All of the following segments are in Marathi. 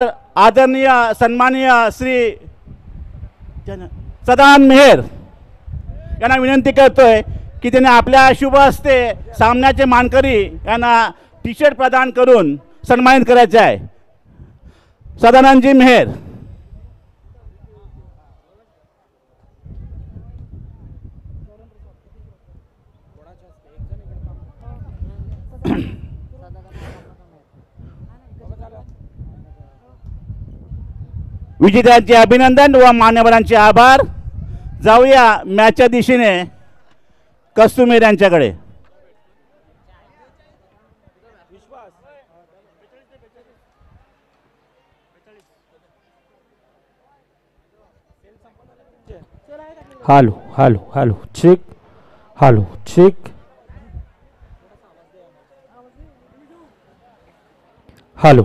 आदरणीय सन्माननीय श्री सदानंद मेहर यांना विनंती करतोय की त्यांनी आपल्या शुभ हस्ते सामन्याचे मानकरी यांना टी शर्ट प्रदान करून सन्मानित करायचे आहे। सदानंदजी मेहर। विजेत्यांचे अभिनंदन व मान्यवरांचे आभार। जाऊया मॅचच्या दिशेने कस्तुमेर यांच्याकडे। Hello hello hello check hello check hello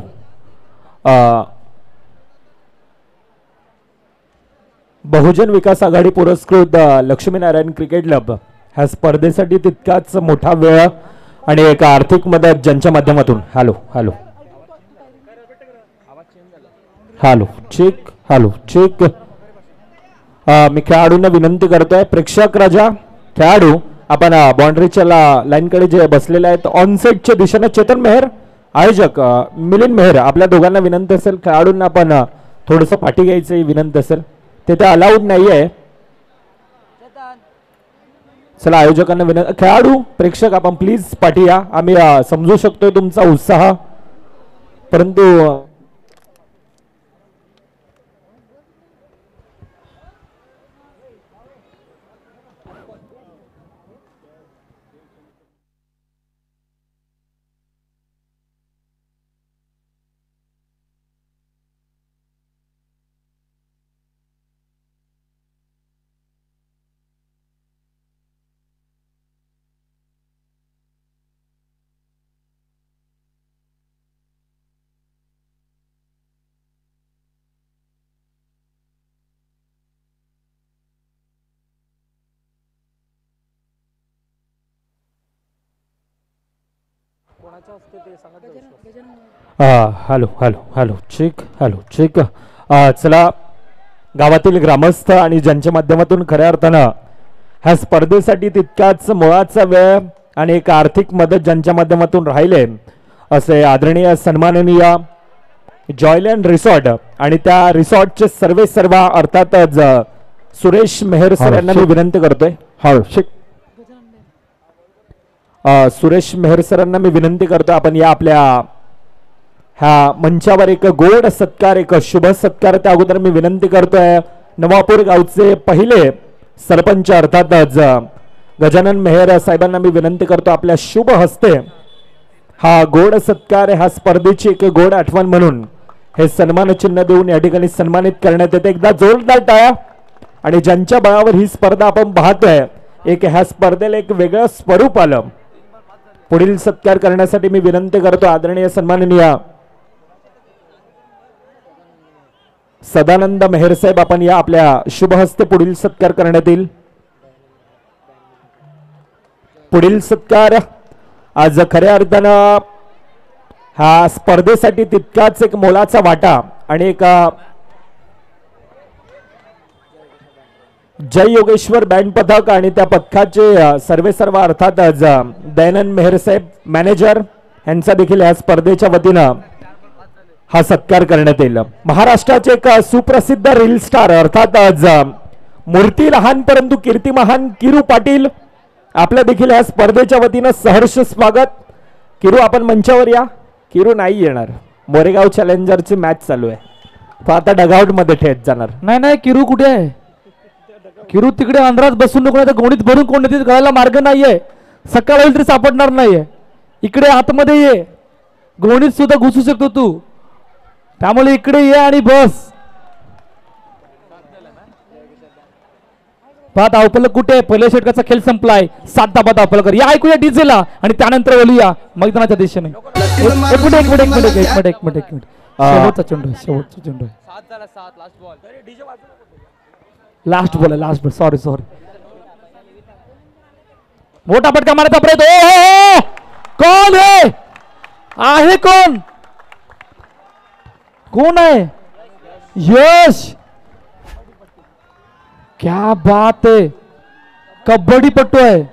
Bahujan Vikas Aghadi पुरस्कृत लक्ष्मीनारायण क्रिकेट क्लब ह्या स्पर्धेसाठी तितकाच मोठा वेळ आणि एक आर्थिक मदत ज्यांच्या माध्यमातून hello hello hello check hello check मी खेळाडूंना विनंती करतोय, प्रेक्षक राजा खेळाडू आपण बाउंड्रीच्या लाईनकडे जे बसलेले आहेत ऑनसेटच्या दिशेने चेतन मेहर आयोजक मिलिंद मेहर आपल्या दोघांना विनंती असेल खेळाडूंना आपण थोडंसं पाठी घ्यायचं विनंती असेल, तिथे अलाउड नाहीये। चला आयोजकांना विनंती, खेळाडू प्रेक्षक आपण प्लीज पाठी या। आम्ही समजू शकतोय तुमचा उत्साह, परंतु hello hello hello check hello check चला गावातील ग्रामस्थ आणि ज्यांच्या माध्यमातून खऱ्या अर्थानं ह्या स्पर्धेसाठी तितकाच मुळाचा वेळ आणि एक आर्थिक मदत ज्यांच्या माध्यमातून राहिले असे आदरणीय सन्माननीय जॉयलँड रिसॉर्ट आणि त्या रिसॉर्टचे सर्व अर्थातच सुरेश मेहर सर यांना मी विनंती करतोय। सुरेश मेहर सरांना मी विनंती करतो आपण या आपल्या ह्या मंचावर एक गोड सत्कार एक शुभ सत्कार त्या अगोदर मी विनंती करतोय नवापूर गावचे पहिले सरपंच अर्थातच गजानन मेहर साहेबांना मी विनंती करतो आपल्या शुभ हस्ते हा गोड सत्कार ह्या स्पर्धेची एक गोड आठवण म्हणून हे सन्मान चिन्ह देऊन या ठिकाणी सन्मानित करण्यात येते। एकदा जोरदार टाळ्या। आणि ज्यांच्या बळावर ही स्पर्धा आपण पाहतोय एक ह्या स्पर्धेला एक वेगळं स्वरूप आलं। पुढील सत्कार करण्यासाठी मी विनंती करतो आदरणीय सन्माननीय सदानंद मेहर साहेब आपण या आपल्या शुभ हस्ते पुढील सत्कार करण्यात येईल। पुढील सत्कार आज खऱ्या अर्थानं हा स्पर्धेसाठी तितकाच एक मोलाचा वाटा आणि एक जय योगेश्वर बँड पथक आणि त्या पथकाचे सर्व अर्थातच दयानंद मेहर साहेब मॅनेजर यांचा देखील या स्पर्धेच्या वतीनं हा सत्कार करण्यात येईल। महाराष्ट्राचे एक सुप्रसिद्ध रील स्टार अर्थातच मूर्ती लहान परंतु कीर्ती महान किरू पाटील आपल्या देखील या स्पर्धेच्या वतीनं सहर्ष स्वागत। किरू आपण मंचावर या। किरू नाही येणार, मोरेगाव चॅलेंजरची मॅच चालू आहे, तो आता डगआउट मध्ये ठेच जाणार। नाही किरू कुठे आहे? किरू तिकडे अंधारात बसून नको, तर गोणीत भरून कोण येते कळायला मार्ग नाहीये, सकाळ होईल तरी सापडणार नाहीये। इकडे आतमध्ये ये, गोणीत सुद्धा घुसू शकतो तू, त्यामुळे इकडे ये आणि बस। पाहत धावपल कुठे? पहिल्या षटकाचा खेळ संपलाय, 7 धाबा धावपल कर या ऐकूया डीजेला आणि त्यानंतर बोलूया मैदानाच्या दिशेने। एक मिनिट शेवटचा चेंडू लास्ट बॉल सॉरी मोठा फटका मारायचा प्रयत्न। कोण आहे कोण? कोण आहे? यश. क्या बात आहे. कबड्डीपटू आहे.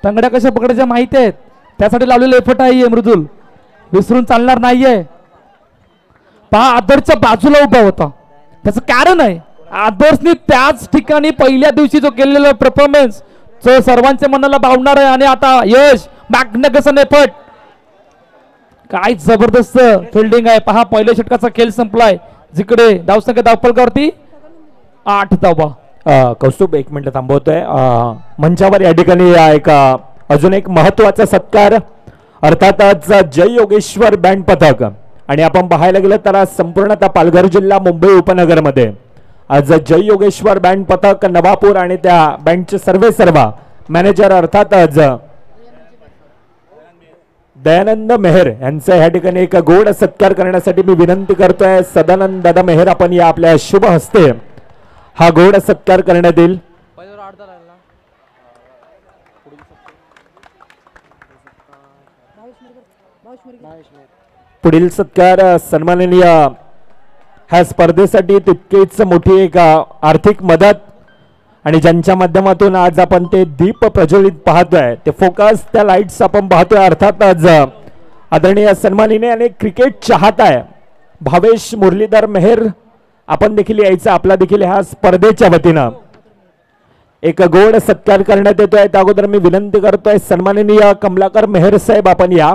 तंगड्या कशा पकडायच्या माहिती आहेत. त्यासाठी लावलेलं एफर्ट आहे मृदुल, विसरून चालणार नाहीये. पहा आदर्शच्या बाजूला उभा होता, त्याचं कारण आहे आदर्शने त्याच ठिकाणी पहिल्या दिवशी जो केलेला परफॉर्मन्स जो सर्वांच्या मनाला भावणार आहे. आणि आता यश मॅग्निफिसंट एफर्ट, काय जबरदस्त फिल्डिंग आहे. पहा पहिल्या षटकाचा खेळ संपलाय, जिकडे धावसंख्या धावफलकावरती 8 धावा. कौस्तुभ एक मिनिट थांबवतोय. मंचावर या ठिकाणी अजून एक महत्वाचा सत्कार, अर्थातच जय योगेश्वर बँड पथक. आणि आपण पाहायला गेलं तर आज संपूर्णतः पालघर जिल्हा मुंबई उपनगरमध्ये आज जय योगेश्वर बँड पथक नवापूर आणि त्या बँडचे सर्व मॅनेजर अर्थातच दयानंद मेहर यांचा या ठिकाणी एक गोड सत्कार करण्यासाठी मी विनंती करतोय. सदानंद दादा मेहर, आपण या आपल्या शुभ हस्ते हा गोड सत्कार करण्यात येईल. पुढील सत्कार सन्माननीय ह्या स्पर्धेसाठी तितकीच मोठी एक आर्थिक मदत आणि ज्यांच्या माध्यमातून आज आपण ते दीप प्रज्वलित पाहतोय, ते फोकस त्या लाईट्स आपण पाहतोय, अर्थातच आदरणीय सन्माननीय आणि क्रिकेट चाहता आहे भावेश मुरलीधर मेहर, आपण देखील यायचं. आपला देखील ह्या स्पर्धेच्या वतीनं एक गोड सत्कार करण्यात येतोय. त्या अगोदर मी विनंती करतोय सन्माननीय कमलाकर मेहर साहेब, आपण या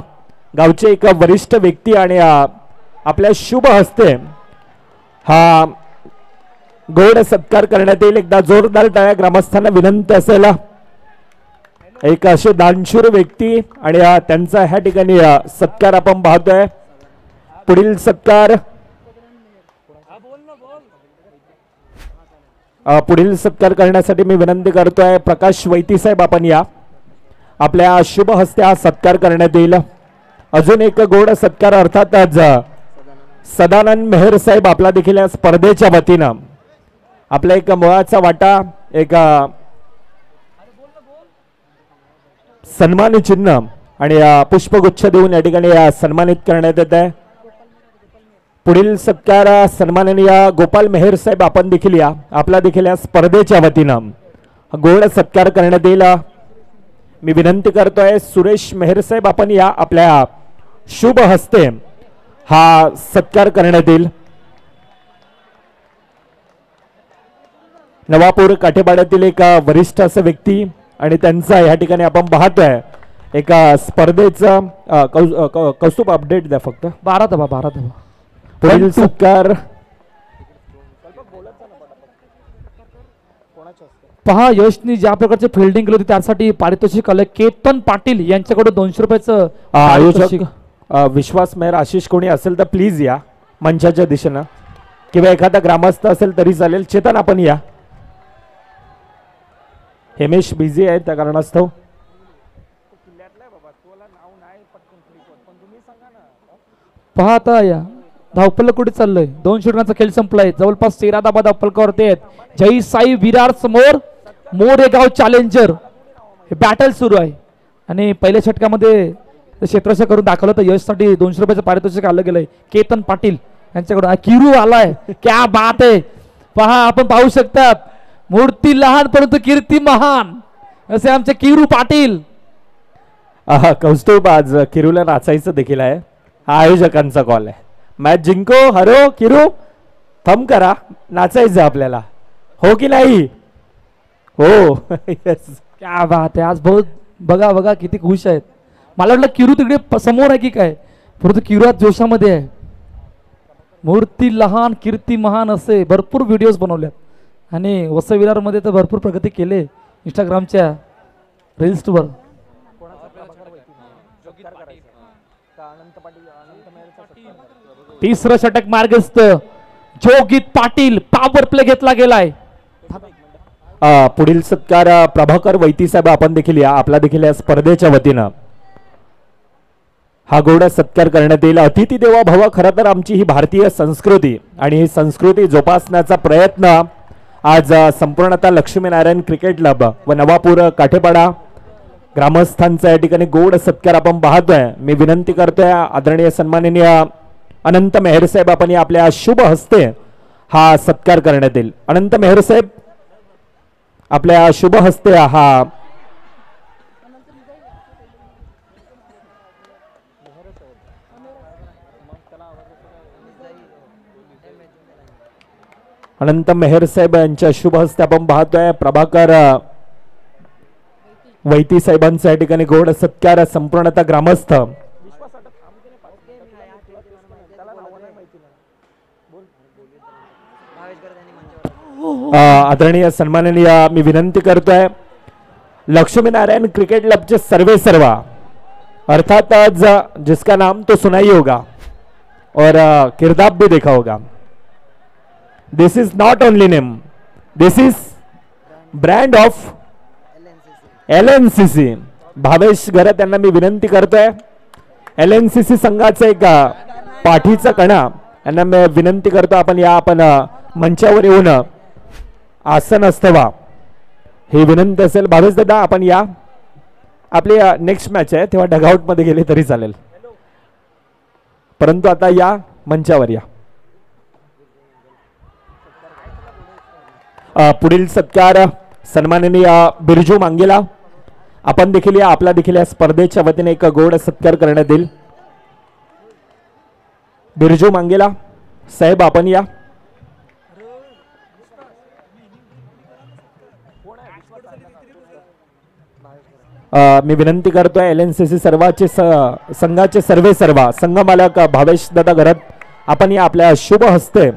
गावचे एक वरिष्ठ व्यक्ती आणि आपल्या शुभ हस्ते हा गोड सत्कार करण्यात येईल. एकदा जोरदार टाळ्या ग्रामस्थांना विनंती असेल. एक असे दानशूर व्यक्ती आणि त्यांचा ह्या ठिकाणी सत्कार आपण पाहतोय. पुढील सत्कार करण्यासाठी मी विनंती करतोय प्रकाश वैती साहेब, आपण या आपल्या शुभ हस्ते हा सत्कार करण्यात येईल. अजून एक गोड सत्कार, अर्थातच सदानंद मेहर साहेब, आपला देखील या स्पर्धेच्या वतीनं आपला एक मुळाचा वाटा, एक सन्मान चिन्ह आणि पुष्पगुच्छ देऊन या ठिकाणी सन्मानित करण्यात येत आहे. पुढील सत्कार सन्माननीय गोपाल मेहर साहेब, आपण देखील या आपला देखील या स्पर्धेच्या वतीनं गोड सत्कार करण्यात येईल. मी विनंती करतोय सुरेश मेहर साहेब, आपण या आपल्या शुभ हस्ते हा सत्कार करण्यात येईल. नवापूर काठेपाड्यातील एक वरिष्ठ असं व्यक्ती आणि त्यांचा या ठिकाणी आपण पाहतोय एका स्पर्धेचं कौस्तुभ अपडेट द्या फक्त. 12 धावा. पुढील सत्कार पहा यशनी ज्या प्रकारचे फिल्डिंग केली होती त्यासाठी पारितोषिक आलं. केतन पाटील यांच्याकडे 200 रुपयाचं आयोजक विश्वास मेहर, आशिष कोणी असेल तर प्लीज या मंचाच्या दिशेनं, किंवा एखादा ग्रामस्थ असेल तरी चालेल. चेतन, आपण या. हेमेश बिझी आहे त्या कारणास्तव. पहा आता या धावपल कुठे चाललंय. 2 षटकांचा खेळ संपलाय, जवळपास 13 धावा धावपलकावरती आहेत. जय साई विरार समोर मोरेगाव चॅलेंजर हे बॅटल सुरू आहे. आणि पहिल्या षटकामध्ये क्षेत्ररक्षण करून दाखवलं तर यशसाठी 200 रुपयाचं पारितोषिक आलं गेलंय. केतन पाटील यांच्याकडून किरू आलाय. क्या बात आहे. पहा आपण पाहू शकतात, मूर्ती लहान परंतु कीर्ती महान असे आमचे किरू पाटील. कौस्तुभ, आज किरूला नाचायचं देखील आहे. हा आयोजकांचा कॉल आहे. मॅच जिंको हरो किरू, थम करा, नाचायचं आपल्याला, हो की नाही? हो. क्या बात आहे. आज बहुत बघा किती खुश आहेत. मला वाटलं किरू तिकडे समोर आहे की काय, परंतु किरू आज जोशामध्ये आहे. मूर्ती लहान कीर्ती महान असे भरपूर व्हिडिओज बनवल्यात आणि वसई विरारमध्ये तर भरपूर प्रगती केले इंस्टाग्रामच्या रील्सवर. तिसरं षटक मार्गस्थ जोगित पाटील, पॉवर प्ले घेतला गेलाय. पुढील सत्कार प्रभाकर वैती साहेब, आपण देखील या आपला देखील या स्पर्धेच्या वतीनं हा गोड सत्कार करण्यात येईल. अतिथी देवा भव, खरं तर आमची ही भारतीय संस्कृती आणि ही संस्कृती जोपासण्याचा प्रयत्न आज संपूर्णतः लक्ष्मीनारायण क्रिकेट क्लब व नवापूर काठेपाडा ग्रामस्थांचा या ठिकाणी गोड सत्कार आपण पाहतोय. मी विनंती करतोय आदरणीय सन्माननीय अनंत मेहर साहेब आपण या आपल्या शुभ हस्ते हा सत्कार करण्यात येईल. अनंत मेहर साहेब आपल्या शुभ हस्ते हा अनंत मेहर साहेब यांच्या शुभ हस्ते आपण पाहतोय प्रभाकर वैती साहेबांचा या ठिकाणी गोड सत्कार संपूर्णतः ग्रामस्थ आदरणीय सन्माननीय मी विनंती करतोय लक्ष्मीनारायण क्रिकेट क्लबचे सर्व अर्थात आज जिसका नाम तो सुना ही होगा और किरदार भी देखा होगा. This is not only name, this is brand of LNCC. Bhavesh Gharat यांना मी विनंती करतोय LNCC संघाचा एक पाठीचा कणा यांना मी विनंती करतो आपण मंचावर येऊन आसन अस्तवा ही विनंती असेल. भावेश दादा आपण या आपली नेक्स्ट मॅच आहे तेव्हा डगआउट मध्ये गेले तरी चालेल, परंतु आता या मंचावर या. पुढील सत्कार सन्माननीय बिरजू मांगेला आपण देखील या आपला देखील या स्पर्धेच्या वतीने एक गोड सत्कार करण्यात येईल. बिरजू मांगेला साहेब आपण या. मी विनंती करतोय LNCC संघाचे सर्व संघ मालक भावेश दादा घरात आपण या आपल्या शुभ हस्ते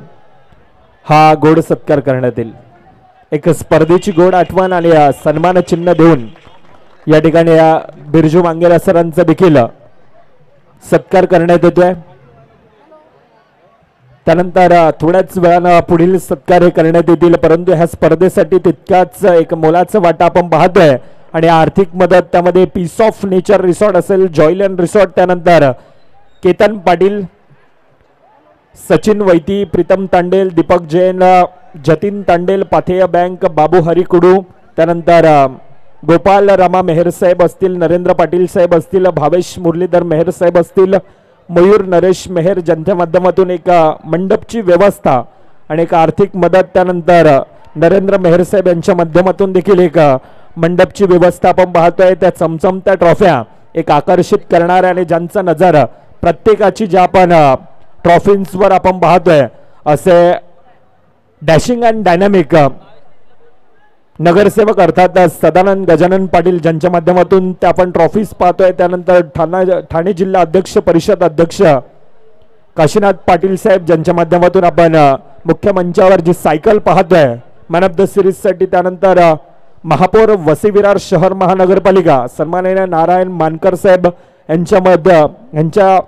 हा गोड सत्कार करण्यात येईल. एक स्पर्धेची गोड आठवण आणि सन्मान चिन्ह देऊन या ठिकाणी या बिरजू मांगेला सरांचा देखील सत्कार करण्यात येतोय. त्यानंतर थोड्याच वेळानं पुढील सत्कार हे करण्यात येतील, परंतु ह्या स्पर्धेसाठी तितकाच एक मोलाचा वाटा आपण पाहतोय आणि आर्थिक मदत त्यामध्ये पीस ऑफ नेचर रिसॉर्ट असेल, जॉयलँड रिसॉर्ट, त्यानंतर केतन पाटील, सचिन वैती, प्रीतम तांडेल, दीपक जैन, जतीन तांडेल, पाथेय बँक, बाबू हरिकुडू, त्यानंतर गोपाल रामा मेहर साहेब असतील, नरेंद्र पाटील साहेब असतील, भावेश मुरलीधर मेहर साहेब असतील, मयूर नरेश मेहर ज्यांच्या माध्यमातून एक मंडपची व्यवस्था आणि एक आर्थिक मदत, त्यानंतर नरेंद्र मेहर साहेब यांच्या माध्यमातून देखील एक मंडपची व्यवस्था आपण पाहतोय. त्या चमचमत्या ट्रॉफ्या एक आकर्षित करणाऱ्या आणि ज्यांचा नजर प्रत्येकाची ज्या आपण ट्रॉफींसवर आपण पाहतोय असे डॅशिंग अँड डायनामिक नगरसेवक अर्थात सदानंद गजानन पाटील ज्यांच्या माध्यमातून त्या आपण ट्रॉफीज पाहतोय. त्यानंतर ठाणे जिल्हा अध्यक्ष परिषद अध्यक्ष काशीनाथ पाटील साहेब ज्यांच्या माध्यमातून आपण मुख्य मंचावर जी सायकल पाहतोय मॅन ऑफ द सिरीज साठी. त्यानंतर महापौर वसई विरार शहर महानगरपालिका सन्माननीय नारायण मानकर साहेब यांच्या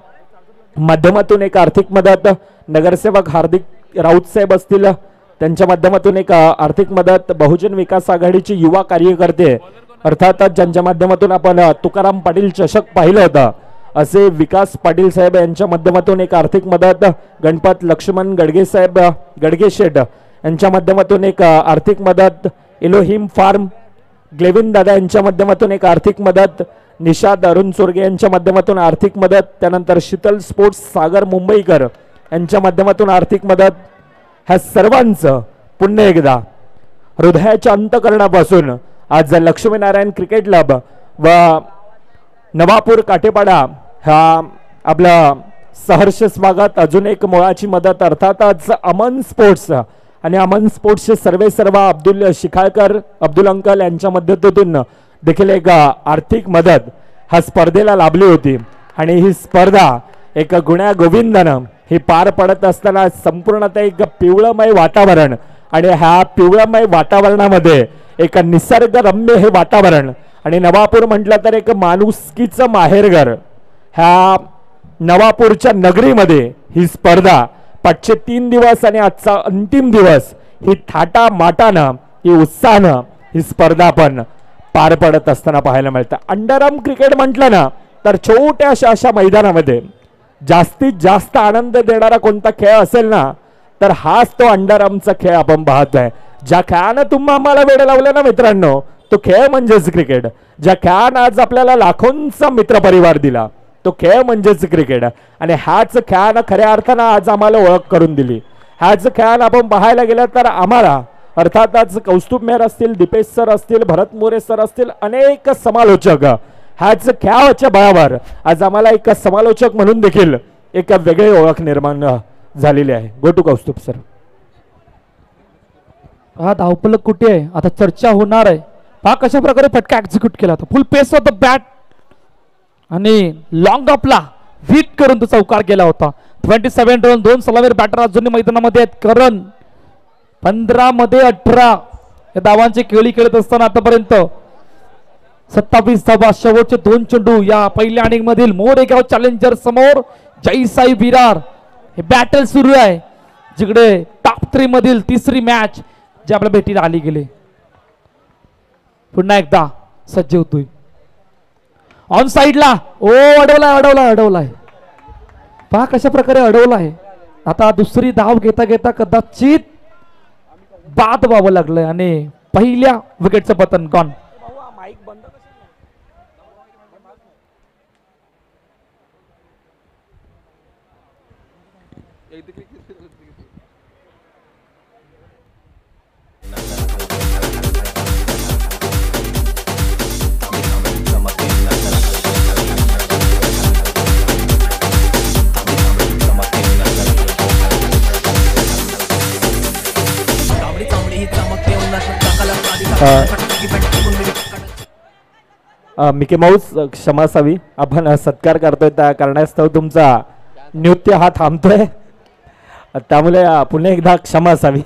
माध्यमातून एक आर्थिक मदत, नगरसेवक हार्दिक राऊत साहेब असतील त्यांच्या माध्यमातून एक आर्थिक मदत, बहुजन विकास आघाडीचे युवा कार्यकर्ते अर्थात ज्यांच्या माध्यमातून आपण तुकाराम पाटील चषक पाहिलं होतं असे विकास पाटील साहेब यांच्या माध्यमातून एक आर्थिक मदत, गणपत लक्ष्मण गडगे साहेब गडगे शेठ यांच्या माध्यमातून एक आर्थिक मदत, इलोहिम फार्म ग्लेविन दादा यांच्या माध्यमातून एक आर्थिक मदत, निषाद अरुण चोरगे यांच्या माध्यमातून आर्थिक मदत, त्यानंतर शीतल स्पोर्ट्स सागर मुंबईकर यांच्या माध्यमातून आर्थिक मदत. ह्या सर्वांचं पुन्हा एकदा हृदयाच्या अंतकरणापासून आज लक्ष्मीनारायण क्रिकेट क्लब व नवापूर काटेपाडा हा आपला सहर्ष स्वागत. अजून एक मोळाची मदत अर्थात आज अमन स्पोर्ट्स आणि अमन स्पोर्ट्सचे सर्व अब्दुल शिखाळकर अब्दुल अंकल यांच्या मदतीतून देखील एक आर्थिक मदत हा स्पर्धेला लाभली होती आणि ही स्पर्धा एक गुण्या गोविंदानं ही पार पडत असताना संपूर्णतः एक पिवळमय वातावरण आणि ह्या पिवळमय वातावरणामध्ये एक निसर्गरम्य हे वातावरण आणि नवापूर म्हटलं तर एक माणुसकीचं माहेरघर. ह्या नवापूरच्या नगरीमध्ये ही स्पर्धा 503 दिवस आणि आजचा अंतिम दिवस ही थाटा माटानं ही उत्साहानं ही स्पर्धा आपण पार पडत असताना पाहायला मिळतं. अंडरआर्म क्रिकेट म्हटलं ना तर छोट्याशा अशा मैदानामध्ये जास्तीत जास्त आनंद देणारा कोणता खेळ असेल ना तर हाच तो अंडरआर्मचा खेळ आपण पाहतोय. ज्या खेळानं तुम्ही आम्हाला वेळ लावलं ना मित्रांनो तो खेळ म्हणजेच क्रिकेट. ज्या खेळानं आज आपल्याला लाखोंचा मित्रपरिवार दिला तो खेळ म्हणजेच क्रिकेट आणि ह्याच खेळानं खऱ्या अर्थानं आज आम्हाला ओळख करून दिली. ह्याच खेळानं आपण पाहायला गेलं तर आम्हाला अर्थातच कौस्तुभ मेहर असतील, दीपेश सर असतील, भरत मोरे सर असतील, अनेक समालोचक ह्याच खेळाच्या बळावर आज आम्हाला एक समालोचक म्हणून देखील एक वेगळी ओळख निर्माण झालेली आहे. Go to Kaustubh sir. हा धावपलक कुठे आहे आता चर्चा होणार आहे. पहा कशा प्रकारे फटका एक्झिक्यूट केला होता. Full pace of the bat आणि लॉंग ऑफला वीक करून तो चौकार केला होता. 27 रन. 2 सलामीर बॅटर अजूनही मैदानामध्ये आहेत. करण 15 मध्ये 18 या धावांची खेळी खेळत असताना आतापर्यंत 27 धावा. शेवटचे 2 चेंडू या पहिल्या इनिंग मधील मोरेगाव चॅलेंजर समोर जयसाई विरार हे बॅटल सुरू आहे, जिकडे टॉप 3 मधील तिसरी मॅच जी आपल्या भेटीला आली गेली. पुन्हा एकदा सज्ज होतोय ऑन साइडला. ओ अडवलाय. पहा कशा प्रकारे अडवलाय. आता दुसरी धाव घेता घेता कदाचित बाद व्हावं लागलंय आणि पहिल्या विकेटचं पतन गॉन. मिकी माऊस क्षमा असावी, आपण सत्कार करतोय त्या कारणास्तव तुमचा नृत्य हा थांबतोय, त्यामुळे पुन्हा एकदा क्षमा असावी.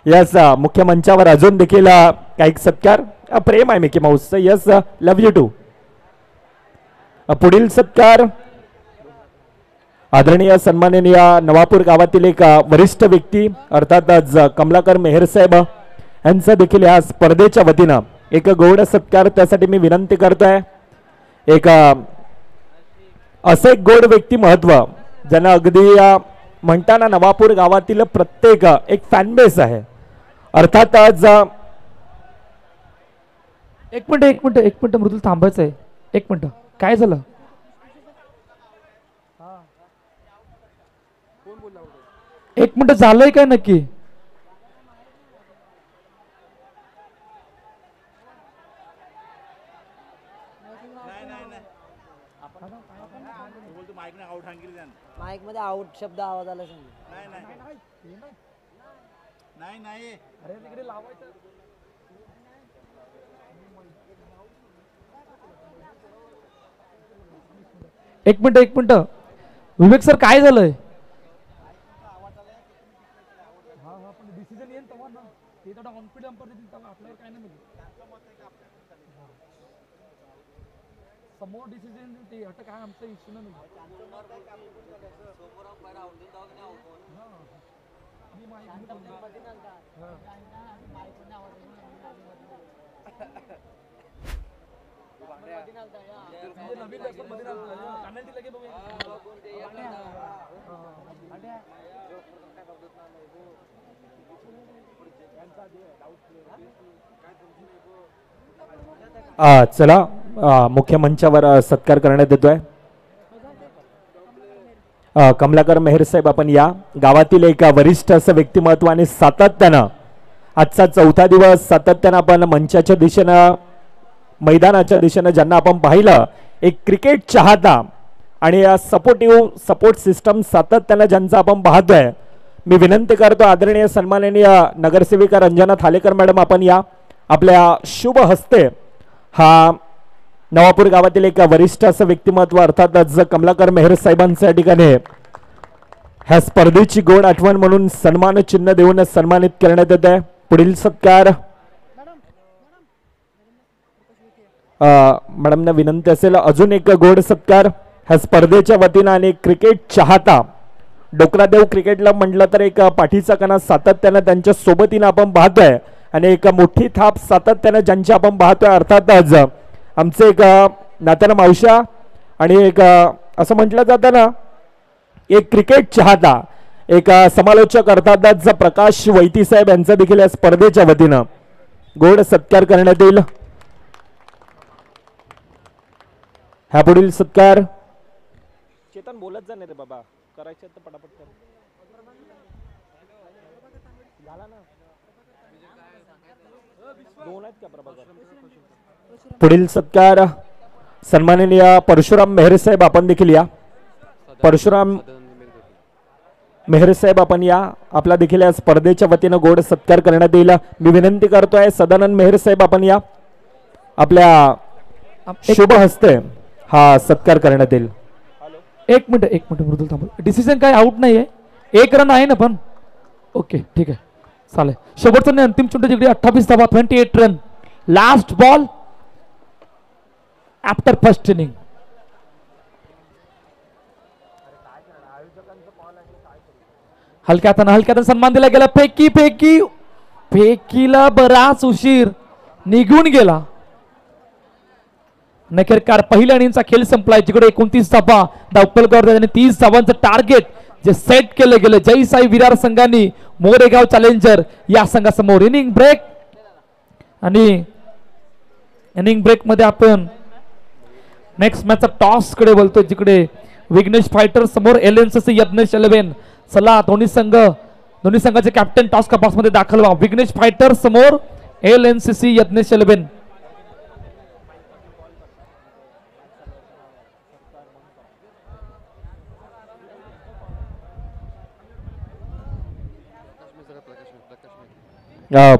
यस मुख्य मंचावर अजून देखील काही सत्कार प्रेम आहे Mickey Mouse. Yes love you too. पुढील सत्कार आदरणीय सन्माननीय नवापूर गावातील एक वरिष्ठ व्यक्ती अर्थातच कमलाकर मेहर साहेब यांचा देखील या स्पर्धेच्या वतीनं एक गौरव सत्कार त्यासाठी मी विनंती करतोय. एक असे एक गोड व्यक्ती महत्व ज्यांना अगदी म्हणताना नवापूर गावातील प्रत्येक एक फॅन बेस आहे. अर्थातच एक मिनिट मृदुल थांबायचं आहे. एक मिनिट काय झालं. एक मिनिट झालंय काय नक्की. माईक मध्ये आउट शब्द आवाज आला नाही. एक मिनिट विवेक सर काय झालंय. समोर डिसिजन ते आता काय आमचा इश्यू नाही. चला मुख्य मंचावर सत्कार करण्यात येतोय. कमलाकर मेहर साहेब आपण या गावातील एक वरिष्ठ असं व्यक्तिमत्व आणि सातत्यानं आजचा 4था दिवस सातत्यानं आपण मंचाच्या दिशेनं मैदानाच्या दिशेनं ज्यांना आपण पाहिलं एक क्रिकेट चाहता आणि सपोर्टिव्ह सपोर्ट सिस्टम सातत्यानं ज्यांचं आपण पाहतोय. मी विनंती करतो आदरणीय सन्माननीय नगरसेविका रंजना थालेकर मॅडम आपण या आपल्या शुभ हस्ते हा नवापूर गावातील एक वरिष्ठ असं व्यक्तिमत्व अर्थातच कमलाकर मेहर साहेबांच्या ठिकाणी ह्या स्पर्धेची गोड आठवण म्हणून सन्मान चिन्ह देऊन सन्मानित करण्यात येत आहे. पुढील सत्कार मॅडमना विनंती असेल अजून एक गोड सत्कार ह्या स्पर्धेच्या वतीनं आणि क्रिकेट चाहता डोकरादेव क्रिकेटला म्हटलं तर एक पाठीचा कणा सातत्यानं त्यांच्या सोबतीनं आपण पाहतोय आणि एक मोठी थाप सातत्यानं ज्यांची आपण पाहतोय अर्थातच आमचे एक नात्यानं मावशा आणि एक असं म्हटलं जातं ना एक क्रिकेट चाहता एक समालोचक अर्थातच प्रकाश वैती साहेब यांचा देखील या स्पर्धेच्या वतीनं गोड सत्कार करण्यात येईल. ह्या पुढील सत्कार चेतन बोलत जा रे बाबा करायचे तर पटापट कर. पुढील सत्कार सन्माननीय परशुराम मेहर साहेब आपण देखील या. परशुराम मेहर साहेब आपण या. आपला देखील या स्पर्धेच्या वतीनं गोड सत्कार करण्यात येईल. मी विनंती करतोय सदानंद मेहर साहेब आपण या. आपल्या शुभ हस्ते हा सत्कार करण्यात येईल. एक मिनिट मृदुल थांब. डिसिजन काय आउट नाहीये. 1 रन आहे ना पण. ओके ठीक आहे चालेल. शेवटचा नाही अंतिम चुंट जिकडे 28 धावा 28 run. Last ball after first inning. हलक्या हाताने सन्मान दिला गेला. फेकीला बराच उशीर निघून गेला. नखेरकार पहिल्या इनिंगचा खेळ संपलाय. जिकडे 29 धावा धावपलकर त्याने 30 धावांचं टार्गेट जे सेट केलं गेलं जय साई विरार संघाने मोरेगाव चॅलेंजर या संघासमोर. इनिंग ब्रेक आणि इनिंग ब्रेक मध्ये आपण नेक्स्ट मॅचचा टॉस कडे बोलतोय. जिकडे विघ्नेश फायटर समोर LNCC यज्ञेश 11. चला दोन्ही संघाचे कॅप्टन टॉस बॉक्स मध्ये दाखल व्हा. विघ्नेश फायटर समोर LNCC यज्ञेश 11.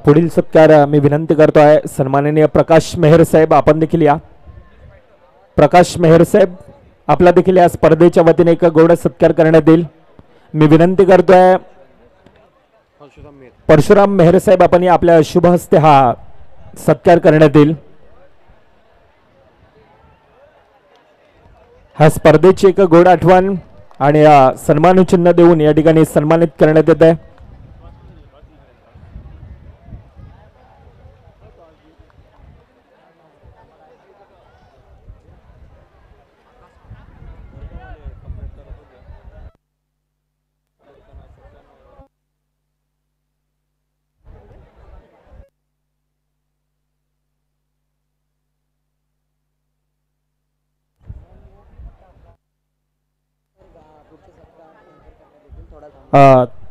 पुढील सत्कार मी विनंती करतोय सन्माननीय प्रकाश मेहर साहेब आपण देखील या. प्रकाश मेहर साहेब आपला देखील या स्पर्धेच्या वतीने एक गोड सत्कार करण्यात येईल. मी विनंती करतोय परशुराम मेहर साहेब आपण या. आपल्या शुभ हस्ते हा सत्कार करण्यात येईल. हा स्पर्धेची एक गोड आठवण आणि सन्मान चिन्ह देऊन या ठिकाणी सन्मानित करण्यात येत आहे.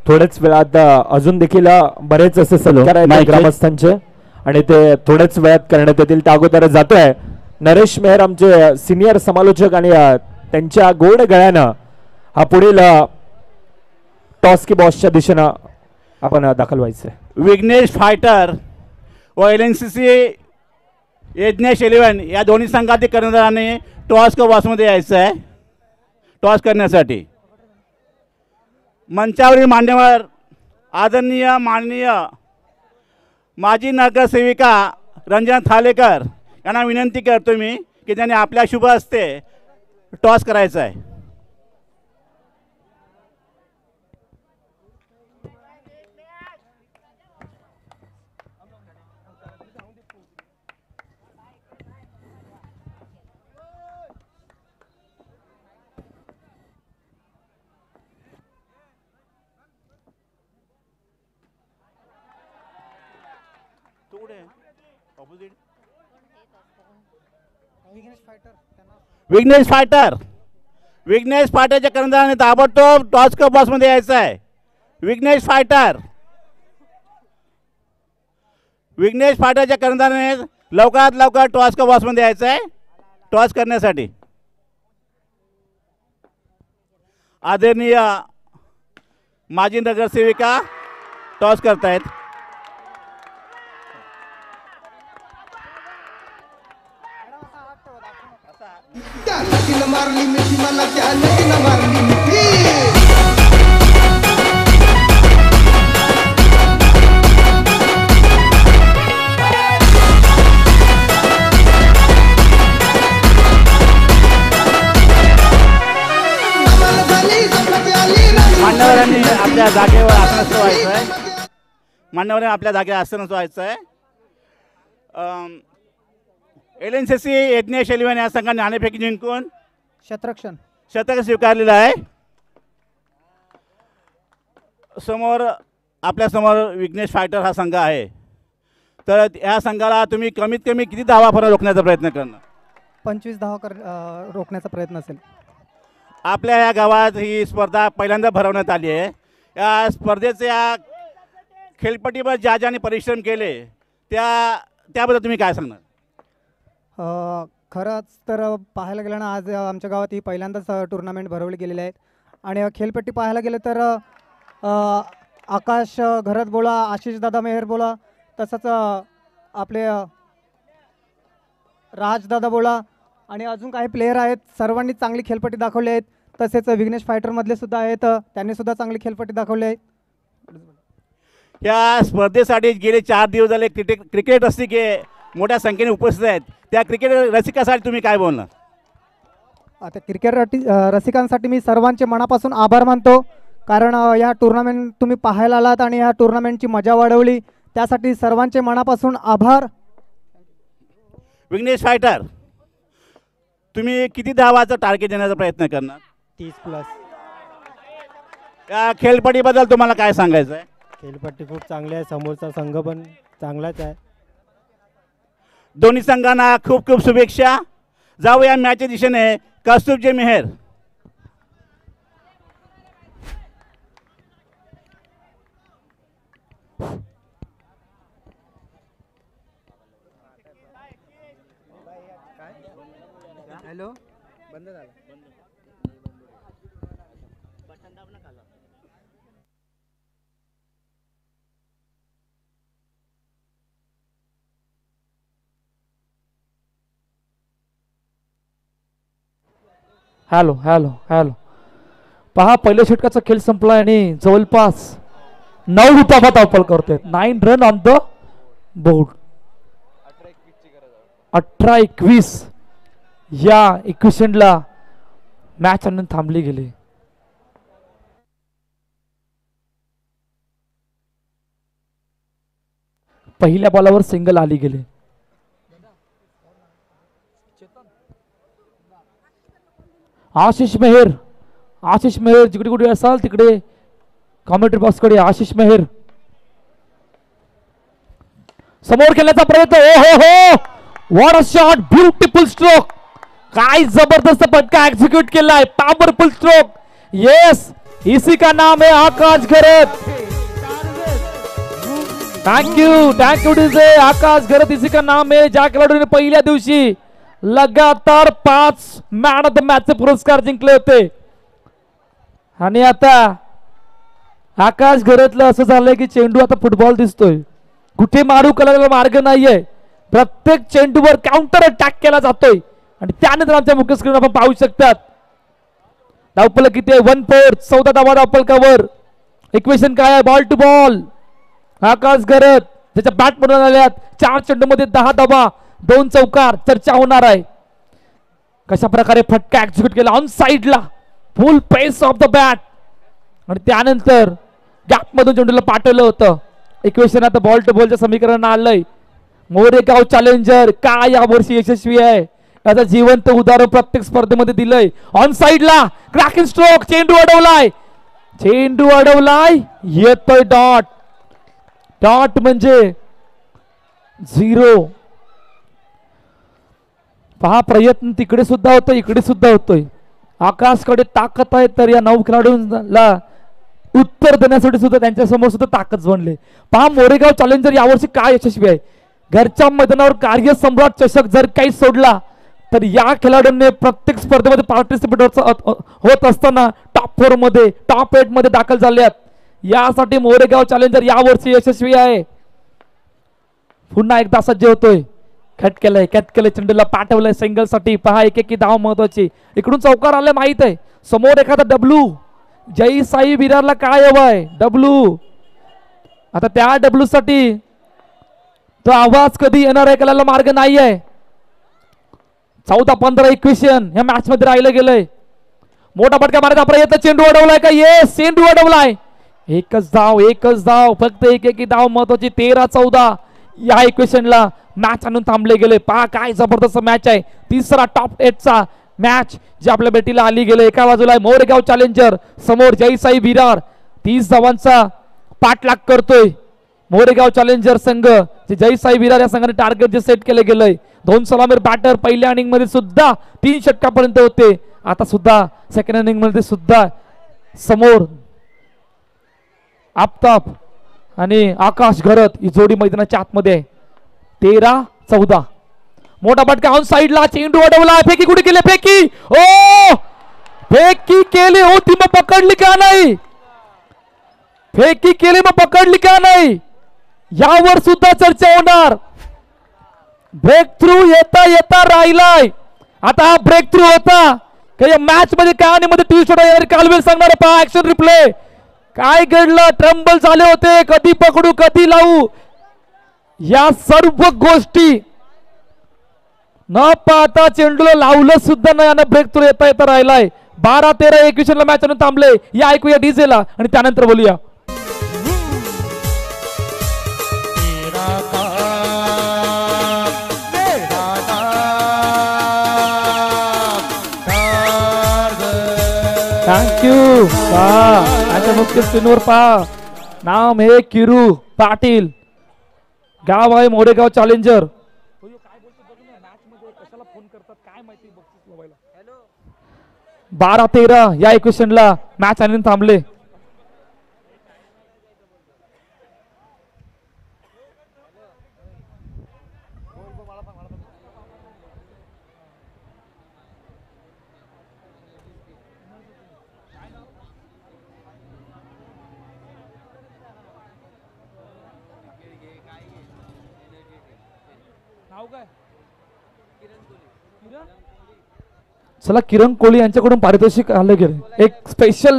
थोड्याच वेळात अजून देखील बरेच असे सत्कार आहेत ग्रामस्थांचे आणि ते थोड्याच वेळात करण्यात येतील. त्या अगोदर जातोय नरेश मेहर आमचे सिनियर समालोचक आणि त्यांच्या गोड गळ्यानं हा पुढील टॉस की बॉसच्या दिशेनं आपण दाखल व्हायचंय. विघ्नेश फायटर व LNCC यज्ञेश 11 या दोन्ही संघातील कर्णधारांनी टॉस क बॉसमध्ये यायचं आहे. टॉस करण्यासाठी मंचावरील मान्यवर आदरणीय माननीय माजी नगरसेविका रंजना थालेकर यांना विनंती करतो मी की त्यांनी आपल्या शुभ हस्ते टॉस करायचा आहे. विघ्नेश फायटरच्या कर्णधाराने ताबडतोब टॉस क बॉक्स मध्ये यायचं आहे. विघ्नेश फायटरच्या कर्णधाराने लवकरात लवकर टॉस क बॉक्स मध्ये यायचं आहे टॉस करण्यासाठी. आदरणीय माजी नगरसेविका टॉस करतायत. मारली मिठी मला त्या नदीनं मारली मिठी. मान्यवरांनी आपल्या जागेवर आसनस्थ व्हायचं आहे. मान्यवरांनी आपल्या जागेवर आसनस्थ व्हायचं आहे. LNCC यज्ञेश 11 या संघाने नाणेफेकी जिंकून शतक स्वीकारलेलं आहे. आपल्या समोर विघ्नेश फायटर हा संघ आहे. तर या संघाला तुम्ही कमीत कमी किती धावा फरक रोखण्याचा प्रयत्न करणार? 25 धावा रोखण्याचा प्रयत्न असेल. आपल्या या गावात ही स्पर्धा पहिल्यांदा भरवण्यात आली आहे. या स्पर्धेच्या खेळपट्टीवर ज्या ज्याने परिश्रम केले त्याबद्दल तुम्ही काय सांगणार? खरंच तर पाहायला गेलं ना, आज आमच्या गावात ही पहिल्यांदाच टुर्नामेंट भरवली गेलेली आहेत. आणि खेळपट्टी पाहायला गेलं तर आकाश घरत बोला, आशिष दादा मेहर बोला, तसंच आपले राजदादा बोला आणि अजून काही प्लेयर आहेत, सर्वांनी चांगली खेळपट्टी दाखवली आहेत. तसेच विघ्नेश फायटरमधले सुद्धा आहेत, त्यांनी सुद्धा चांगली खेळपट्टी दाखवली आहे. या स्पर्धेसाठी गेले 4 दिवस झाले क्रिकेट रसिके मोठ्या संख्येने उपस्थित आहेत. त्या क्रिकेट रसिकासाठी तुम्ही काय बोलणार? आता क्रिकेट रसिकांसाठी मी सर्वांचे मनापासून आभार मानतो, कारण या टुर्नामेंट तुम्ही पाहायला आलात आणि या टुर्नामेंटची मजा वाढवली, त्यासाठी सर्वांचे मनापासून आभार. विघ्नेश फायटर, तुम्ही किती धावाचं टार्गेट देण्याचा प्रयत्न करणार? 30+. या खेळपट्टीबद्दल तुम्हाला काय सांगायचं आहे? खेळपट्टी खूप चांगली आहे, समोरचा संघ पण चांगलाच आहे. दोन्ही संघांना खूप खूप शुभेच्छा. जाऊया मॅचच्या दिशेने. कौस्तुभ मेहर. हॅलो, बंद झाला. हॅलो हॅलो हॅलो, पहा पहिल्या षटकाचा खेळ संपला आणि जवळपास 9 धावा धावपळ करतोय. 9 रन ऑन द बोर्ड. 18-21 या इक्वेशनला मॅच आणून थांबली गेली. पहिल्या बॉलावर सिंगल आली गेले. आशिष मेहर जिकडे कुठे असाल तिकडे कॉमेंट्री बॉक्स कडे आशिष मेहर समोर खेळण्याचा प्रयत्न. ओ हो हो, what a shot, beautiful stroke. काय जबरदस्त फटका एक्झिक्यूट केलाय, पॉवरफुल स्ट्रोक. येस, इसी का नाम है आकाश घरत. Thank you DJ. आकाश घरत इसी का नाम है, ज्या खेळाडूने पहिल्या दिवशी लगातार 5 मॅन ऑफ द मॅचचे पुरस्कार जिंकले होते. आणि आता आकाश घरातलं असं झालंय की चेंडू आता फुटबॉल दिसतोय, कुठे मारू करायला मार्ग नाहीये. प्रत्येक चेंडूवर काउंटर अटॅक केला जातोय आणि त्यानंतर आमच्या मुख्य स्क्रीन आपण पाहू शकतात धावपल किती आहे. 1/4, 14 धावा धावपल कव्हर. इक्वेशन काय आहे? Ball to ball. Akash Gharat त्याच्या बॅट मधून आल्यात 4 चेंडूमध्ये 10 धावा, 2 चौकार. चर्चा होणार आहे कशा प्रकारे फटका एक्झिक्यूट केला ऑन साइडला, full pace of the bat आणि त्यानंतर गॅप मधून चेंडूला पाठवलं होतं. इक्वेशन आता बॉल टू बॉलच्या समीकरण आलंय. मोरेगाव चॅलेंजर काय यावर्षी यशस्वी आहे याचं जिवंत उदाहरण प्रत्येक स्पर्धेमध्ये दिलंय. ऑन साइडला क्रॅकिंग स्ट्रोक, चेंडू अडवलाय, येतोय डॉट. डॉट म्हणजे 0. पहा प्रयत्न तिकडे सुद्धा होतोय, इकडे सुद्धा होतोय. आकाशकडे ताकद आहे, तर या 9 खेळाडूंना उत्तर देण्यासाठी सुद्धा त्यांच्या समोर सुद्धा ताकद बनले. पहा मोरेगाव चॅलेंजर यावर्षी काय यशस्वी आहे. घरच्या मैदानावर कार्यसम्राट चषक जर काही सोडला तर या खेळाडूंनी प्रत्येक स्पर्धेमध्ये पार्टिसिपेट होत असताना टॉप 4 मध्ये, टॉप 8 मध्ये दाखल झाल्यात. यासाठी मोरेगाव चॅलेंजर यावर्षी यशस्वी आहे. पुन्हा एकदा सज्ज होतोय. कट केलंय चेंडूला पाठवलंय सिंगल साठी. पहा एक धाव महत्वाची. इकडून चौकार आले माहित आहे. समोर एखादा डब्ल्यू. जय साई विरारला काय हवंय? डब्ल्यू. आता त्या डब्ल्यू साठी तो आवाज कधी येणार आहे कळायला मार्ग नाहीये. 14-15 इक्वेशन या मॅच मध्ये राहिलं गेलंय. मोठा फटका मारायचा प्रयत्न, चेंडू अडवलाय का? येस, चेंडू अडवलाय. एकच धाव फक्त एक धाव महत्वाची. 13-14 या इक्वेशनला मॅच आणून थांबले गेले. पहा काय जबरदस्त मॅच आहे. तिसरा टॉप 8 चा मॅच जे आपल्या भेटीला आली गेले. एका बाजूला मोरेगाव चॅलेंजर, समोर जयसाई विरार. 30 धावांचा पाठलाग करतोय मोरेगाव चॅलेंजर संघ. जे जय साई विरार या संघाने टार्गेट जे सेट केले गेलंय. 2 सलामीर बॅटर पहिल्या इनिंग मध्ये सुद्धा 3 षटकापर्यंत होते. आता सुद्धा सेकंड इनिंग मध्ये सुद्धा समोर आफताब आणि आकाश घरत ही जोडी मैदानाच्या आतमध्ये 13-14. मोठा फटका ऑन साइडला, चेंडू अडवला, फेकी कुठे केली, फेकी ओ फेकी केली होती मग पकडली का नाही, फेकी केली मग पकडली का नाही, यावर सुद्धा चर्चा होणार. ब्रेक थ्रू येता येता राहिलाय. आता हा ब्रेक थ्रू होता का या मॅच मध्ये काय आणि मध्ये ट्विस्ट होता कालवेल सांगणार. पहा ऍक्शन रिप्ले, काय घडलं, ट्रम्बल झाले होते, कधी पकडू कधी लावू, या सर्व गोष्टी न पाहता चेंडूला लावलं सुद्धा नाही आणि ब्रेक थ्रू येता येता राहिलाय. 12-13 एकविशनला मॅच आणून थांबले. या ऐकूया डीजेला आणि त्यानंतर बोलूया. थँक्यू. पहा मुख्य स्क्रीनवर पहा, नाम हे किरू पाटील, गाव आहे मोरेगाव चॅलेंजर. 12-13 या इक्वेशनला मॅच आणून थांबले. चला किरण कोहली यांच्याकडून पारितोषिक आलं गेलं, एक स्पेशल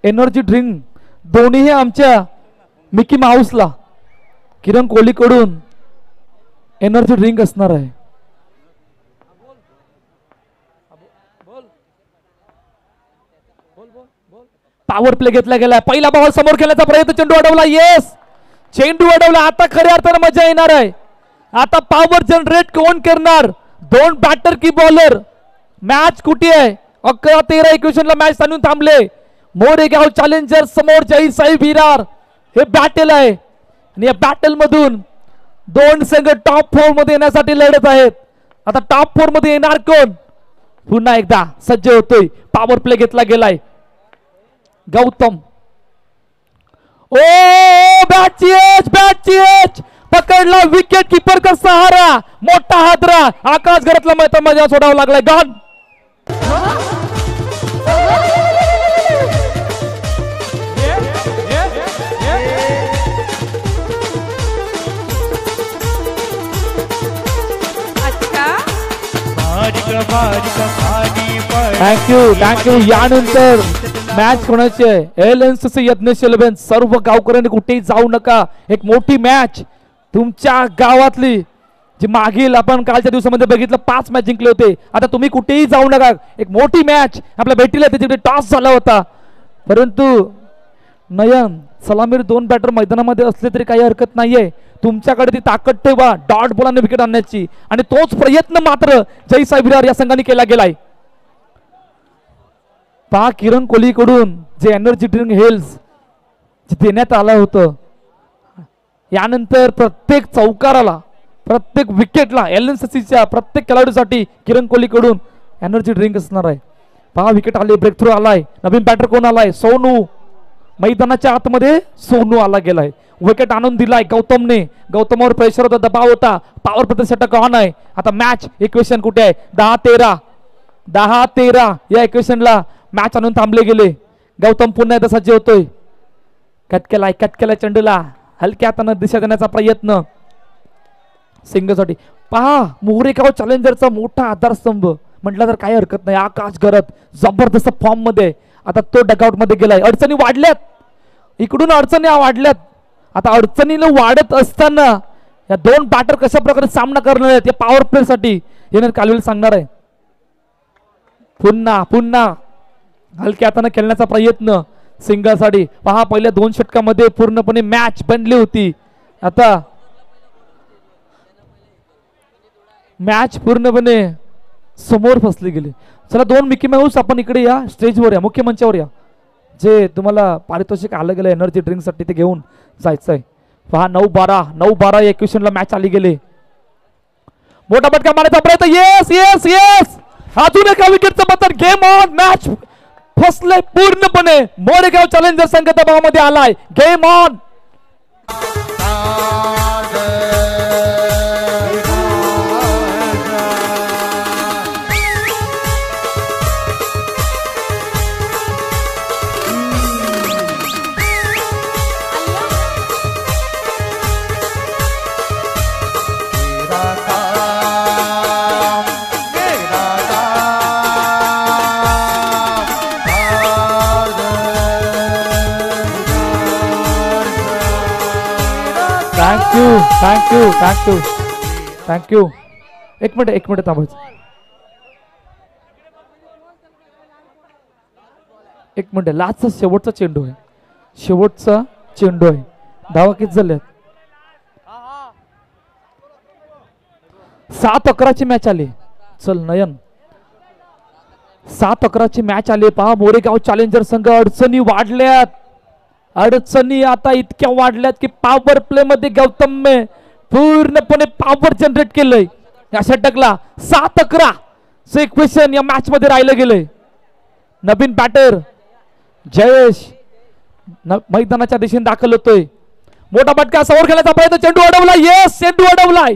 एनर्जी ड्रिंक दोन्ही आमच्या मिकी माऊसला किरण कोहली कडून एनर्जी ड्रिंक असणार आहे. पॉवर प्ले घेतला गेलाय. पहिला बॉल समोर खेळण्याचा प्रयत्न, चेंडू अडवला. येस, चेंडू अडवला. आता खऱ्या अर्थाने मजा येणार आहे. आता पॉवर जनरेट कोण करणार, 2 बॅटर की बॉलर. मॅच कुठे आहे, 11-13 इक्वेशनला मॅच आणून थांबले. मोरेगाव चॅलेंजर समोर जय साई विरार, हे बॅटल आहे आणि या बॅटल मधून 2 संघ टॉप 4 मध्ये येण्यासाठी लढत आहेत. आता टॉप 4 मध्ये येणार कोण, पुन्हा एकदा सज्ज होतोय. पॉवर प्ले घेतला गेलाय. गौतम, ओ बॅटची एज पकडला, विकेट कीपर का सहारा, मोठा हादरा. आकाश घरातला मैदान मध्ये सोडावा लागलाय. गॉन. थँक्यू. यानंतर मॅच कोणाची आहे, LNCC यज्ञेश 11. सर्व गावकऱ्यांनी कुठेही जाऊ नका, एक मोठी मॅच तुमच्या गावातली जी मागील आपण कालच्या दिवसामध्ये बघितलं 5 मॅच जिंकले होते. आता तुम्ही कुठेही जाऊ नका, एक मोठी मॅच आपल्या भेटीला. त्याच्याकडे टॉस झाला होता, परंतु नयन सलामीर 2 बॅटर मैदानामध्ये असले तरी काही हरकत नाहीये. तुमच्याकडे ती ताकद ठेवा डॉट बॉलाने विकेट आणण्याची, आणि तोच प्रयत्न मात्र जय साई विरार या संघाने केला गेलाय. पहा किरण कोहली कडून जे एनर्जी ड्रिंक हेल्स देण्यात आलं होतं, यानंतर प्रत्येक चौकाराला प्रत्येक विकेटला LNCCच्या प्रत्येक खेळाडूसाठी किरण कोहली कडून एनर्जी ड्रिंक असणार आहे. पहा विकेट आले, ब्रेक थ्रू आलाय. नवीन बॅटर कोण आलाय, सोनू. मैदानाच्या आतमध्ये सोनू आला गेलाय. विकेट आणून दिलाय गौतमने. गौतमवर प्रेशर होता, दबाव होता. पॉवर प्ले षटक ऑन आहे. आता मॅच इक्वेशन कुठे आहे, 10-13 या इक्वेशनला मॅच आणून थांबले गेले. गौतम पुन्हा एकदा सज्ज होतोय. कट केलाय चेंडूला, हलक्या हाताने दिशा देण्याचा प्रयत्न सिंगलसाठी. पहा मोरेगाव चॅलेंजरचा मोठा आधारस्तंभ म्हटलं तर काही हरकत नाही, आकाश घरत जबरदस्त फॉर्म मध्ये. आता तो डगआउट मध्ये गेलाय. अडचणी वाढल्यात, इकडून अडचणी वाढल्यात. आता अडचणीला वाढत असताना या 2 बॅटर कशा प्रकारे सामना करणार आहेत या पॉवर प्ले साठी येणार कालवेल सांगणार आहे. पुन्हा हलक्या हाताने खेळण्याचा प्रयत्न सिंगल साठी. पहा पहिल्या 2 षटकामध्ये पूर्णपणे मॅच बनली होती. आता मॅच पूर्णपणे समोर फसली गेली. चला 2 मिकी माऊस आपण इकडे या, स्टेजवर या, मुख्य मंचावर या. जे तुम्हाला पारितोषिक आलं गेलं एनर्जी ड्रिंक साठी ते घेऊन जायचंय. पहा 9-12 या इक्वेशनला मॅच आली गेले. मोठा फटका मारायचा प्रयत्न. येस येस येस अजून एका विकेटचं पतन. Game on. मॅच फसले पूर्णपणे. मोरेगाव चॅलेंजर संघ दबावामध्ये आलाय. Game on. थँक्यू. एक मिनिट थांबायचं. एक मिनिट. लास्टचा शेवटचा चेंडू आहे. धावा किती झाल्यात? 7-11 मॅच आली. चल नयन 7-11 मॅच आली. पहा मोरेगाव चॅलेंजर संघ अडचणी वाढल्यात. अडचणी आता इतक्या वाढल्यात की पॉवर प्ले मध्ये गौतमने पूर्णपणे पॉवर जनरेट केलंय. या षटकला 7-11 इक्वेशन या मॅच मध्ये राहिलं गेलंय. नवीन बॅटर जयेश मैदानाच्या दिशेने दाखल होतोय. मोठा फटका. समोर खेळण्याचा प्रयत्न. चेंडू अडवला. येस चेंडू अडवलाय.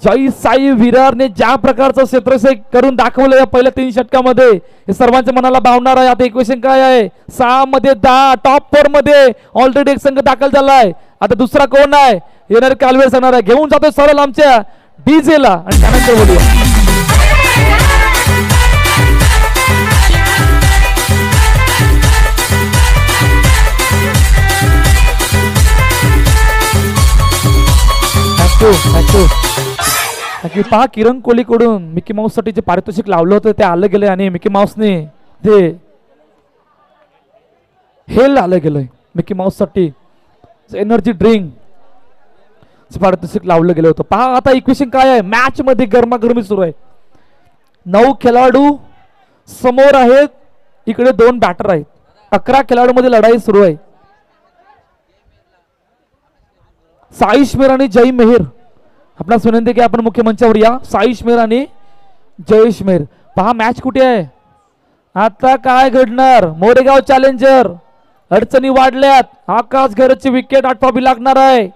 जय साई विरारने ज्या प्रकारचं क्षेत्रक्षय करून दाखवलं या पहिल्या 3 षटकामध्ये हे सर्वांच्या मनाला भावणार आहे. आता इक्वेशन काय आहे? 6 मध्ये 10. टॉप 4 मध्ये ऑलरेडी एक संघ दाखल झालाय. आता दुसरा कोण आहे? येणारे कालवेर सांगणार आहे. घेऊन जातोय सरळ आमच्या डीजे ला आणि त्यानंतर बोलूया. थँक्यू. पहा किरण कोहलीकडून मिकी माऊस साठी जे पारितोषिक लावलं होतं ते आलं गेलंय आणि मिकी माऊसने ते हेल आलं गेलंय. मिकी माऊस साठी एनर्जी ड्रिंक पारितोषिक लावलं गेलं होतं. पहा आता इक्वेशन काय आहे? मॅच मध्ये गरमागरमी सुरू आहे. 9 खेळाडू समोर आहेत. इकडे 2 बॅटर आहेत. 11 खेळाडूंमध्ये लढाई सुरू आहे. साईश मेहर आणि जय मेहर. आपणास विनंती की आपण मुख्य मंचावर या. साईश मेहर आणि जयेश मेहर. पहा मॅच कुठे आहे? आता काय घडणार? मोरेगाव चॅलेंजर अडचणी वाढल्यात. आकाश घरची विकेट आठवावी लागणार आहे.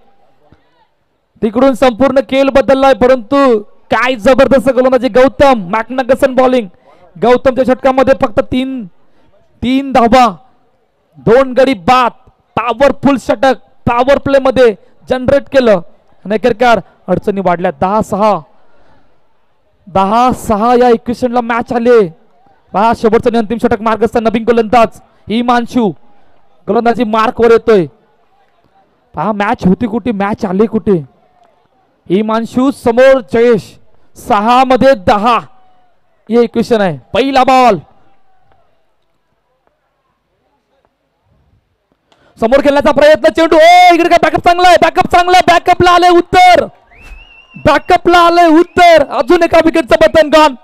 तिकडून संपूर्ण खेळ बदललाय परंतु काय जबरदस्त गोलंदाजी. गौतम मॅग्नागसन बॉलिंग. गौतमच्या षटकामध्ये फक्त 3 धावा 2 गडी बाद. पॉवरफुल षटक पॉवर प्ले मध्ये जनरेट केलं. नेकरकार अडचणी वाढल्या. 10-6 या इक्वेशनला मॅच आले. पहा शेवटचं अंतिम षटक मार्गस्थ नवीन गोलंदाज हिमांशू गोलंदाजी मार्क वर येतोय. पहा मॅच होती कुठे? मॅच आली कुठे? हिमांशू समोर जयेश. 6 मध्ये 10 हे इक्वेशन आहे. पहिला बॉल समोर खेळण्याचा प्रयत्न. चेंडू इकडे काय बॅकअप चांगला आहे. बॅकअपला आले उत्तर. अजून एका विकेटचं बटन गॉन.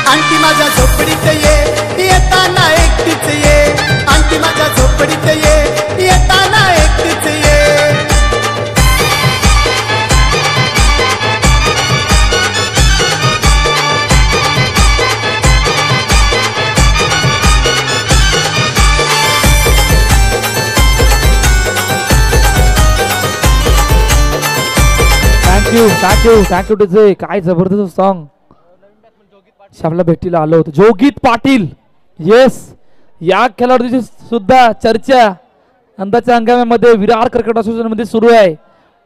आणखी माझ्या झोपडीत ये येताना एकटीच ये. आणखी माझ्या झोपडीत ये येताना एकटीच ये. Thank you DJ. काय जबरदस्त सॉन्ग. श्यामला भेटीला आलो होतो. जोगीत पाटील. येस या खेळाडूची सुद्धा चर्चा अंदाच्या हंगामामध्ये विरार क्रिकेट असोसिएशन मध्ये सुरू आहे.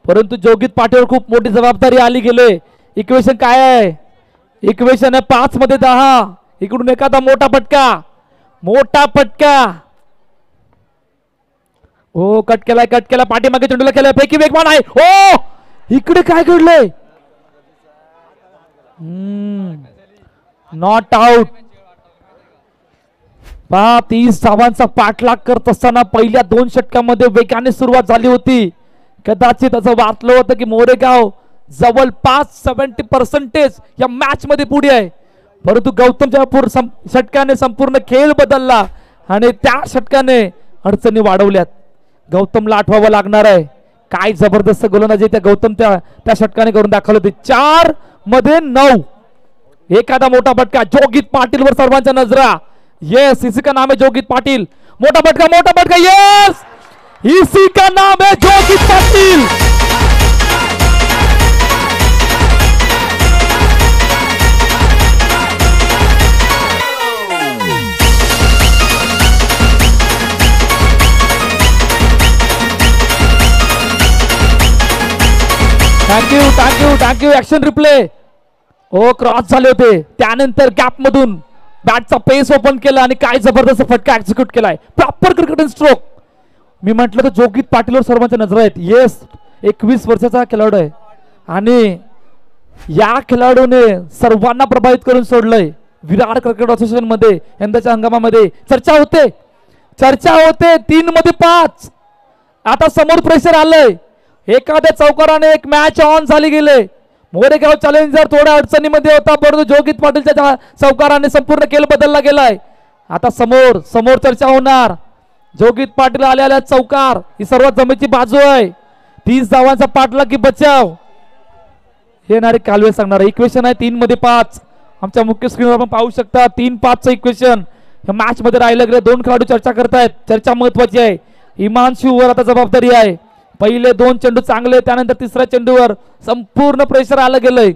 परंतु जोगीत पाटीलवर खूप मोठी जबाबदारी आली गेले. इक्वेशन काय आहे? इक्वेशन आहे 5 मध्ये 10. इकडून एखादा मोठा फटका. हो कट केला पाठीमागे चेंडूला केला. पैकी वेगवान आहे. ओ इकडे काय घडलंय? Not out. पहा 30 धावांचा पाठलाग करत असताना पहिल्या 2 षटकामध्ये वेगाने सुरुवात झाली होती. कदाचित असं वाटलं होतं की मोरेगाव जवळपास 70% या मॅच मध्ये पुढे आहे, परंतु गौतमच्या षटकाने संपूर्ण खेळ बदलला आणि त्या षटकाने अडचणी वाढवल्यात. गौतमला आठवावं लागणार आहे. काय जबरदस्त गोलंदाजी त्या गौतम त्या षटकाने करून दाखवलं होते. 4 मध्ये 9. एखादा मोठा फटका जोगित पाटील वर सर्वांच्या नजरा. यस, इसी का नाम है जोगित पाटील. मोठा फटका यस, इसी का नाम है Jogit Patil. Thank you. Action replay. ओ क्रॉस झाले होते, त्यानंतर गॅप मधून बॅटचा पेस ओपन केला आणि काय जबरदस्त फटका एक्झिक्यूट केलाय. Proper cricket stroke. मी म्हटलं तर जोगित पाटीलवर सर्वांच्या नजर आहेत. येस, 21 वर्षाचा खेळाडू आहे आणि या खेळाडूने सर्वांना प्रभावित करून सोडलंय. विराट क्रिकेट असोसिएशन मध्ये यंदाच्या हंगामामध्ये चर्चा होते 3 मध्ये 5. आता समोर प्रेशर आलंय. एखाद्या चौकाराने एक मॅच ऑन झाली गेले. मोरेगाव चॅलेंजर थोड्या अडचणीमध्ये होता, परंतु जोगित पाटीलच्या चौकाराने संपूर्ण खेळ बदलला गेलाय. आता समोर चर्चा होणार. जोगित पाटील आलेल्या चौकार ही सर्वात जमेची बाजू आहे. 30 धावांचा पाटला की बचाव येणारे कालवे सांगणार. इक्वेशन आहे 3 मध्ये 5. आमच्या मुख्य स्क्रीनवर आपण पाहू शकता 3-5चं इक्वेशन. या मॅच मध्ये राहिलं गेले 2 खेळाडू चर्चा करतायत. चर्चा महत्वाची आहे. हिमांशूवर आता जबाबदारी आहे. पहिले 2 चेंडू चांगले, त्यानंतर तिसऱ्या चेंडूवर संपूर्ण प्रेशर आलं गेलंय.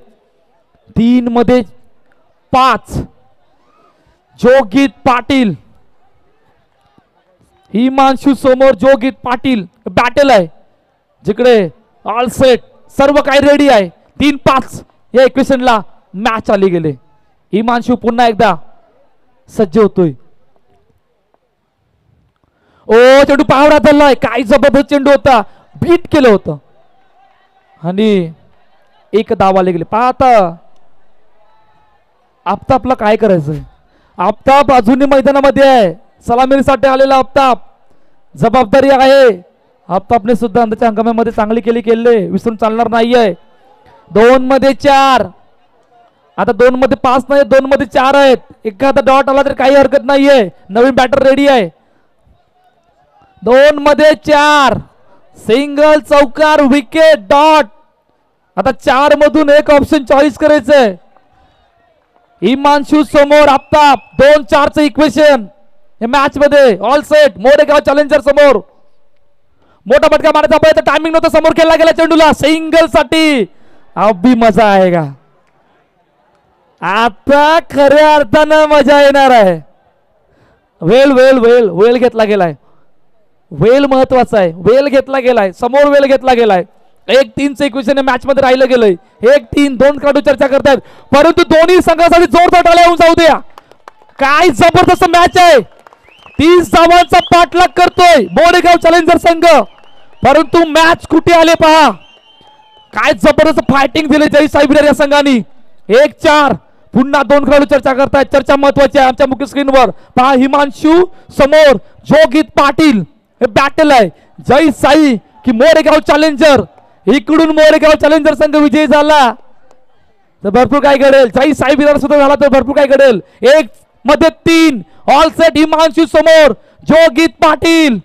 3 मध्ये 5. जोगित पाटील, हिमांशू समोर जोगित पाटील. बॅटल आहे जिकडे ऑल सेट, सर्व काही रेडी आहे. 3-5 या इक्वेशनला मॅच आली गेले. हिमांशू पुन्हा एकदा सज्ज होतोय. ओ चेंडू पावडा धरलाय. काय जबरदस्त चेंडू होता, बीट केलं होतं आणि 1 धाव आले गेले. पाहता आफताबला काय करायचंय. आफताब अजूनही मैदानामध्ये आहे. सलामीसाठी आलेला आफताब. जबाबदारी आहे. आफताबने सुद्धा अंदाच्या हंगामामध्ये चांगली केले विसरून चालणार नाहीये. 2 मध्ये 4. आता 2 मध्ये 5 नाही, 2 मध्ये 4 आहेत. एखादा डॉट आला तर काही हरकत नाहीये. नवीन बॅटर रेडी आहे. 2 मध्ये 4. सिंगल, चौकार, विकेट, डॉट. आता 4 मधून एक ऑप्शन चॉईस करायचंय. हिमांशू समोर आफताब. 2-4चं इक्वेशन या मॅच मध्ये. All set. मोरेगाव चॅलेंजर समोर. मोठा फटका मारायचा प्रयत्न, टायमिंग नव्हतं, समोर खेळला गेला चेंडूला. सिंगल साठी अभी मजा आएगा. आता खऱ्या अर्थानं मजा येणार आहे. वेळ घेतला गेलाय. वेल महत्वाचा आहे. वेल घेतला गेलाय. समोर वेल घेतला गेलाय. 1-3चं इक्वेशन मॅच मध्ये राहिलं गेलंय. 1-3 2 खेळाडू चर्चा करतायत, परंतु दोन्ही संघासाठी जोरदार टाळ्या होऊन जाऊ द्या. काय जबरदस्त मॅच आहे. 30 धावांचा पाठलाग करतोय मोरेगाव चॅलेंजर संघ, परंतु मॅच कुठे आले पहा. काय जबरदस्त फायटिंग दिले जय साहेब या संघाने. 1-4. पुन्हा 2 खेळाडू चर्चा करतायत. चर्चा महत्वाची आहे आमच्या मुख्य स्क्रीनवर. पहा हिमांशू समोर जोगित पाटील. हे बॅटल आहे जय साई की मोरेगाव चॅलेंजर. इकडून मोरेगाव चॅलेंजर संघ विजयी झाला तर भरपूर काय घडेल. जय साई विरार सुद्धा झाला तर भरपूर काय घडेल. 1 मध्ये 3. All set. हिमांशू समोर जोगित पाटील.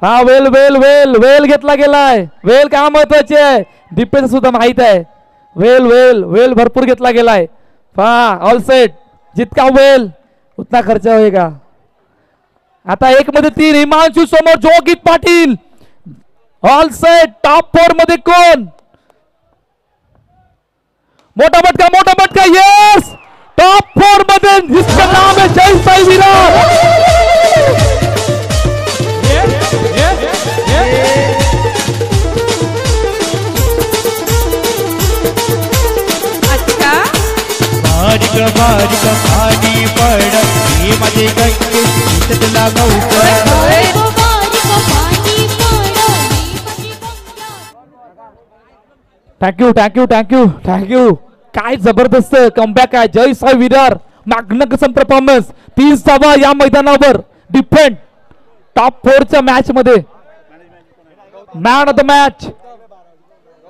हा वेल घेतला गेलाय. वेल काय महत्वाची आहे. डिफेन्स सुद्धा माहित आहे. वेल भरपूर घेतला गेलाय. पहा ऑल सेट. जितका वेल उतना खर्च होएगा. आता 1 मध्ये 3. हिमांशू समोर Jogit Patil. All set. Top 4 मध्ये कोण. मोठा फटका यस. टॉप 4 मध्ये जिसका नाम है जय साई विरार. बारीक बारीक पाणी पड मध्ये गंगे तुला थँक्यू. काय जबरदस्त कमबॅक आहे जय साई विरार. Magnificent performance. 30 धावा या मैदानावर. डिफेंड टॉप 4च्या मॅच मध्ये. मॅन ऑफ द मॅच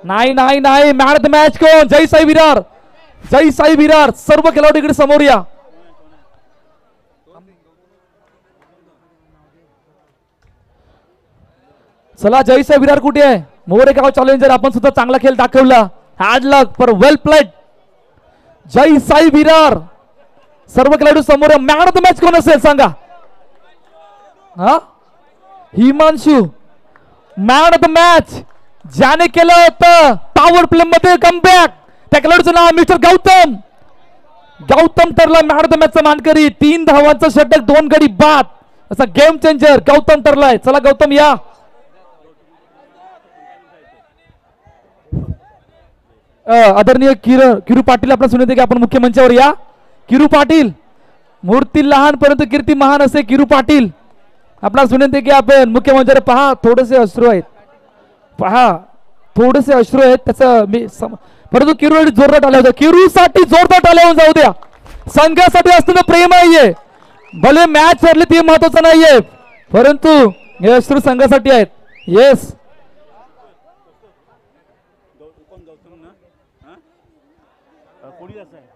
नाही नाही नाही, मॅन ऑफ द मॅच कोण? जय साई विरार, जय साई विरार. सर्व खेळाडू इकडे समोर या. चला, जय साई विरार कुठे आहे? मोरेगाव चॅलेंजर, आपण सुद्धा चांगला खेळ दाखवला. Hard luck for well played. Jai Sai Virar. सर्व खेळाडू समोर. मॅन ऑफ द मॅच कोण असेल सांगा? हा, Himanshu. Man of the match ज्याने केलं होतं पॉवर प्ले मध्ये कमबॅक, त्या खेळाडूचं नाव मिस्टर गौतम. गौतम ठरला मॅन ऑफ द मॅचचा मानकरी. 3 धावांचा षटक, 2 गडी बाद, असा गेम चेंजर गौतम ठरलाय. चला गौतम या. आदरणीय किरू पाटील आपला सुनते की आपण मुख्य मंचावर या. किरू पाटील, मूर्ती लहान परंतु कीर्ती महान असे किरू पाटील आपला सुनते की आपण मुख्य मंचावर. पहा थोडेसे अश्रू आहेत, पहा थोडेसे अश्रू आहेत त्याचं मी परंतु किरू जोरदार टाळ्या होत्या. किरू साठी जोरदार टाळ्या होऊन जाऊ द्या. संघासाठी असलेलं प्रेम आहे. भले मॅच हरली ते महत्वाचं नाहीये, परंतु हे अश्रू संघासाठी आहेत. येस, कोणी असं आहे